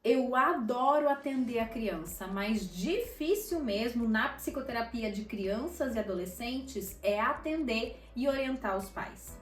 Eu adoro atender a criança, mas difícil mesmo na psicoterapia de crianças e adolescentes é atender e orientar os pais.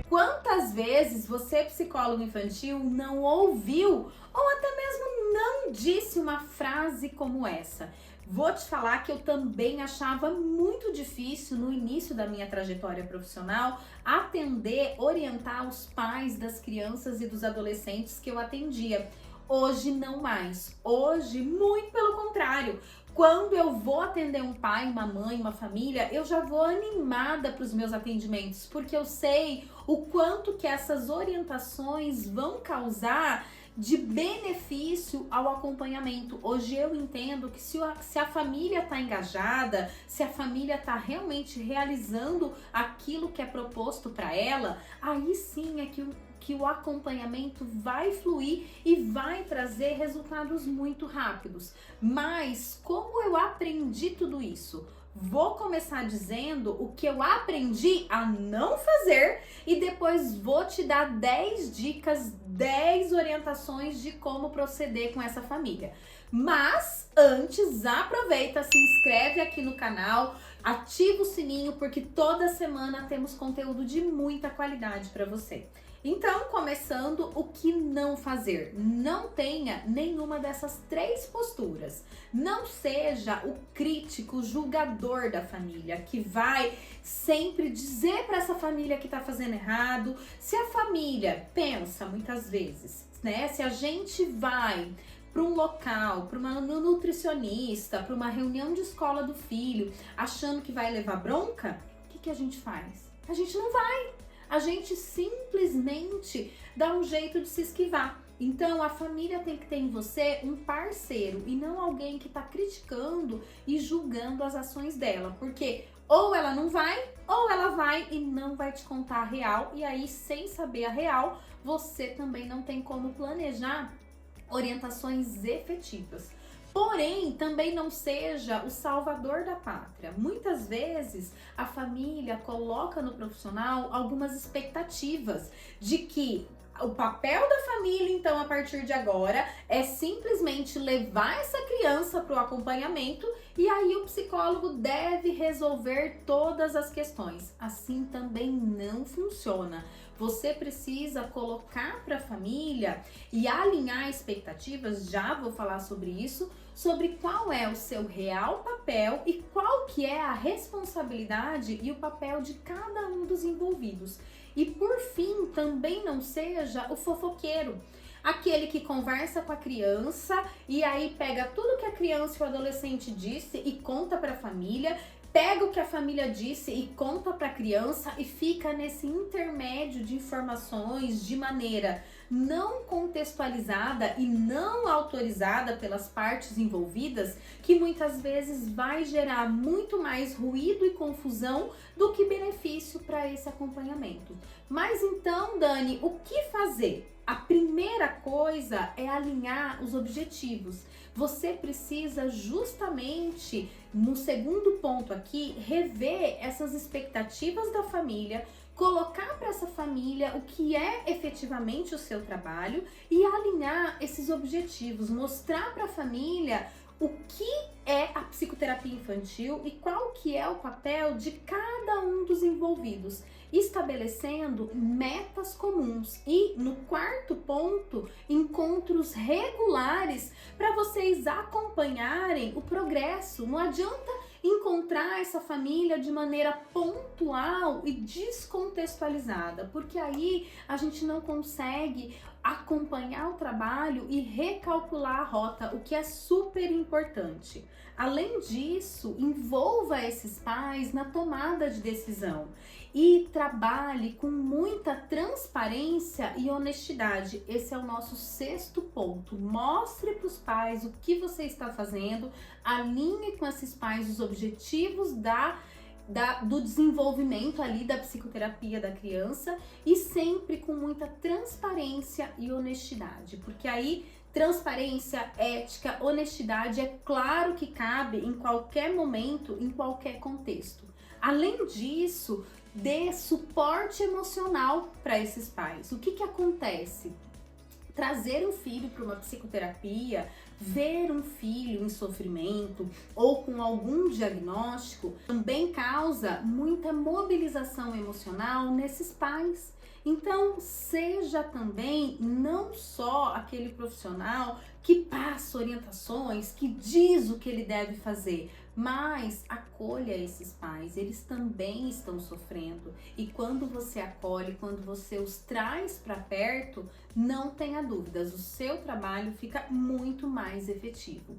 Quantas vezes você, psicólogo infantil, não ouviu ou até mesmo não disse uma frase como essa? Vou te falar que eu também achava muito difícil no início da minha trajetória profissional atender, orientar os pais das crianças e dos adolescentes que eu atendia. Hoje não mais. Hoje, muito pelo contrário. Quando eu vou atender um pai, uma mãe, uma família, eu já vou animada para os meus atendimentos, porque eu sei o quanto que essas orientações vão causar de benefício ao acompanhamento. Hoje eu entendo que se a família está engajada, se a família está realmente realizando aquilo que é proposto para ela, aí sim é que o acompanhamento vai fluir e vai trazer resultados muito rápidos. Mas como eu aprendi tudo isso? Vou começar dizendo o que eu aprendi a não fazer e depois vou te dar 10 dicas, 10 orientações de como proceder com essa família. Mas antes, aproveita, se inscreve aqui no canal, ativa o sininho porque toda semana temos conteúdo de muita qualidade para você. Então, começando, o que não fazer? Não tenha nenhuma dessas 3 posturas. Não seja o crítico, o julgador da família, que vai sempre dizer para essa família que está fazendo errado. Se a família pensa muitas vezes, né? Se a gente vai para um local, para uma nutricionista, para uma reunião de escola do filho, achando que vai levar bronca, o que a gente faz? A gente não vai. A gente simplesmente dá um jeito de se esquivar. Então, a família tem que ter em você um parceiro e não alguém que está criticando e julgando as ações dela. Porque ou ela não vai, ou ela vai e não vai te contar a real. E aí, sem saber a real, você também não tem como planejar orientações efetivas. Porém, também não seja o salvador da pátria. Muitas vezes a família coloca no profissional algumas expectativas de que o papel da família, então, a partir de agora, é simplesmente levar essa criança para o acompanhamento e aí o psicólogo deve resolver todas as questões. Assim também não funciona. Você precisa colocar para a família e alinhar expectativas, já vou falar sobre isso, sobre qual é o seu real papel e qual que é a responsabilidade e o papel de cada um dos envolvidos. E por fim, também não seja o fofoqueiro, aquele que conversa com a criança e aí pega tudo que a criança e o adolescente disse e conta para a família, pega o que a família disse e conta para a criança e fica nesse intermédio de informações de maneira não contextualizada e não autorizada pelas partes envolvidas, que muitas vezes vai gerar muito mais ruído e confusão do que benefício para esse acompanhamento. Mas então, Dani, o que fazer? A primeira coisa é alinhar os objetivos. Você precisa justamente, no segundo ponto aqui, rever essas expectativas da família, colocar para essa família o que é efetivamente o seu trabalho e alinhar esses objetivos, mostrar para a família o que é a psicoterapia infantil e qual que é o papel de cada um dos envolvidos, estabelecendo metas comuns e, no quarto ponto, encontros regulares para vocês acompanharem o progresso. Não adianta encontrar essa família de maneira pontual e descontextualizada, porque aí a gente não consegue acompanhar o trabalho e recalcular a rota, o que é super importante. Além disso, envolva esses pais na tomada de decisão e trabalhe com muita transparência e honestidade. Esse é o nosso sexto ponto. Mostre para os pais o que você está fazendo, alinhe com esses pais os objetivos do desenvolvimento ali da psicoterapia da criança e sempre com muita transparência e honestidade, porque aí transparência, ética, honestidade é claro que cabe em qualquer momento, em qualquer contexto. Além disso, dê suporte emocional para esses pais. O que acontece? Trazer um filho para uma psicoterapia, ver um filho em sofrimento ou com algum diagnóstico, também causa muita mobilização emocional nesses pais. Então, seja também não só aquele profissional que passa orientações, que diz o que ele deve fazer, mas acolha esses pais, eles também estão sofrendo. E quando você acolhe, quando você os traz para perto, não tenha dúvidas, o seu trabalho fica muito mais efetivo.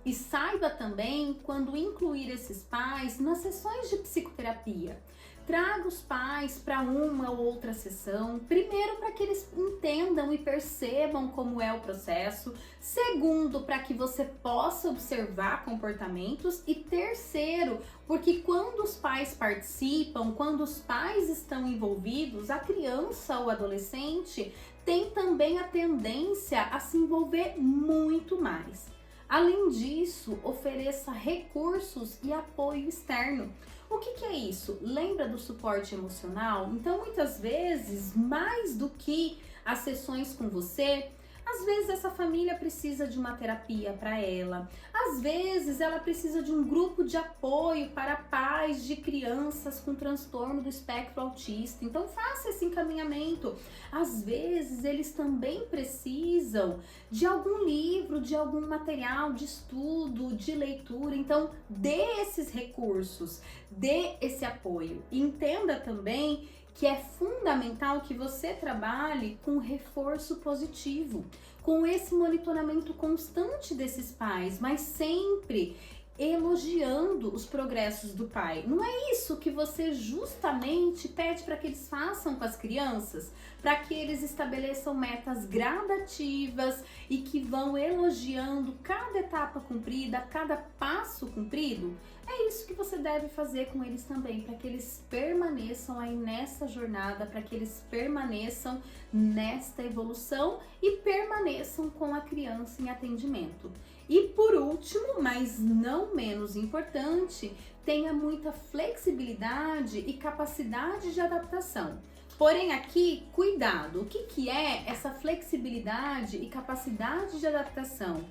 E saiba também quando incluir esses pais nas sessões de psicoterapia. Traga os pais para uma ou outra sessão, primeiro para que eles entendam e percebam como é o processo, segundo para que você possa observar comportamentos e terceiro, porque quando os pais participam, quando os pais estão envolvidos, a criança ou adolescente tem também a tendência a se envolver muito mais. Além disso, ofereça recursos e apoio externo. O que é isso? Lembra do suporte emocional? Então, muitas vezes, mais do que as sessões com você, às vezes essa família precisa de uma terapia para ela. Às vezes ela precisa de um grupo de apoio para pais de crianças com transtorno do espectro autista. Então faça esse encaminhamento. Às vezes eles também precisam de algum livro, de algum material de estudo, de leitura. Então dê esses recursos, dê esse apoio. Entenda também que é fundamental que você trabalhe com reforço positivo, com esse monitoramento constante desses pais, mas sempre elogiando os progressos do pai. Não é isso que você justamente pede para que eles façam com as crianças? Para que eles estabeleçam metas gradativas e que vão elogiando cada etapa cumprida, cada passo cumprido? É isso que você deve fazer com eles também, para que eles permaneçam aí nessa jornada, para que eles permaneçam nesta evolução e permaneçam com a criança em atendimento. E por último, mas não menos importante, tenha muita flexibilidade e capacidade de adaptação. Porém aqui, cuidado, o que é essa flexibilidade e capacidade de adaptação?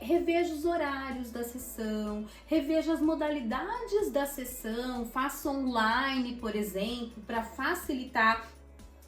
Reveja os horários da sessão, reveja as modalidades da sessão, faça online, por exemplo, para facilitar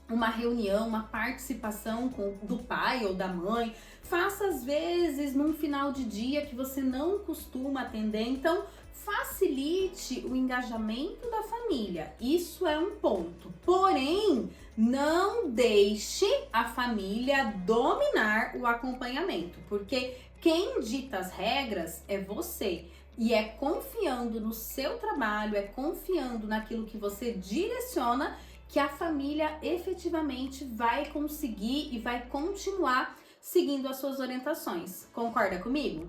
uma reunião, uma participação do pai ou da mãe. Faça às vezes num final de dia que você não costuma atender, então facilite o engajamento da família. Isso é um ponto. Porém, não deixe a família dominar o acompanhamento, porque quem dita as regras é você. E é confiando no seu trabalho, é confiando naquilo que você direciona que a família efetivamente vai conseguir e vai continuar seguindo as suas orientações. Concorda comigo?